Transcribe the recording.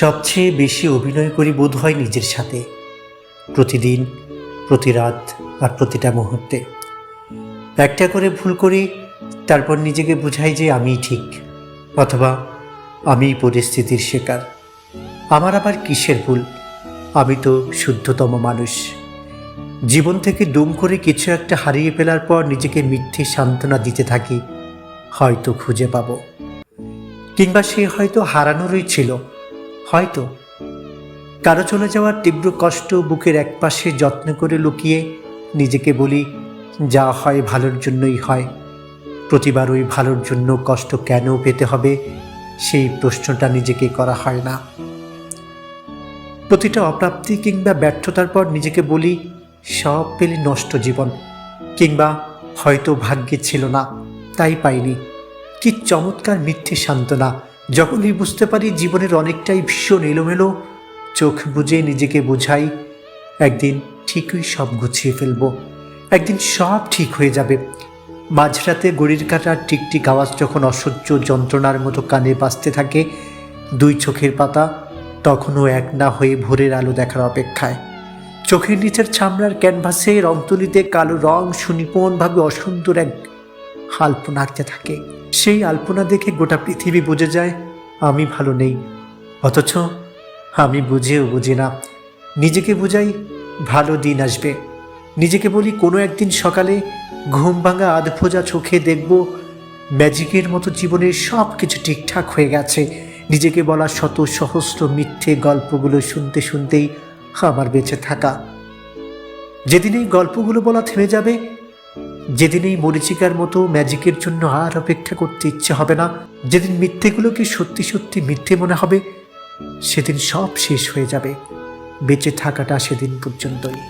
সবচেয়ে বেশি অভিনয় করি বোধ হয় নিজের সাথে, প্রতিদিন, প্রতি রাত আর প্রতিটা মুহূর্তে। একটা করে ভুল করি, তারপর নিজেকে বোঝাই যে আমিই ঠিক, অথবা আমিই পরিস্থিতির শিকার। আমার আবার কিসের ভুল? আমি তো শুদ্ধতম মানুষ। জীবন থেকে দুম করে কিছু একটা হারিয়ে ফেলার পর নিজেকে মিথ্যে সান্ত্বনা দিতে থাকি, হয়তো খুঁজে পাবো, কিংবা সে হয়তো হারানোরই ছিল। হয়তো কারো চলে যাওয়ার তীব্র কষ্ট বুকের একপাশে যত্ন করে লুকিয়ে নিজেকে বলি, যা হয় ভালোর জন্যই হয়। প্রতিবার ওই ভালোর জন্য কষ্ট কেন পেতে হবে, সেই প্রশ্নটা নিজেকে করা হয় না। প্রতিটা অপ্রাপ্তি কিংবা ব্যর্থতার পর নিজেকে বলি, সব পেলে নষ্ট জীবন, কিংবা হয়তো ভাগ্যে ছিল না, তাই পাইনি। কি চমৎকার মিথ্যে সান্ত্বনা! যখনই বুঝতে পারি জীবনের অনেকটাই ভীষণ এলোমেলো, চোখ বুজে নিজেকে বোঝাই, একদিন ঠিকই সব গুছিয়ে ফেলবো, একদিন সব ঠিক হয়ে যাবে। মাঝরাতে ঘড়ির কাঁটার টিকটিক আওয়াজ যখন অসহ্য যন্ত্রণার মতো কানে বাজতে থাকে, দুই চোখের পাতা তখনও এক না হয়ে ভোরের আলো দেখার অপেক্ষায়। চোখের নিচের চামড়ার ক্যানভাসে রং তুলিতে কালো রং সুনিপুণভাবে অসুন্দর এক আলপনা আঁকতে থাকে। সেই আলপনা দেখে গোটা পৃথিবী বুঝে যায় আমি ভালো নেই, অথচ আমি বুঝেও বুঝি না। নিজেকে বুঝাই ভালো দিন আসবে। নিজেকে বলি কোনো একদিন সকালে ঘুম ভাঙা আধফোজা চোখে দেখব ম্যাজিকের মতো জীবনের সব কিছু ঠিকঠাক হয়ে গেছে। নিজেকে বলা শত সহস্র মিথ্যে গল্পগুলো শুনতে শুনতেই আমার বেঁচে থাকা। যেদিন এই গল্পগুলো বলা থেমে যাবে, যেদিন এই মরীচিকার মতো ম্যাজিকের জন্য আর অপেক্ষা করতে ইচ্ছে হবে না, যেদিন মিথ্যেগুলোকে সত্যি সত্যি মিথ্যে মনে হবে, সেদিন সব শেষ হয়ে যাবে। বেঁচে থাকাটা সেদিন পর্যন্তই।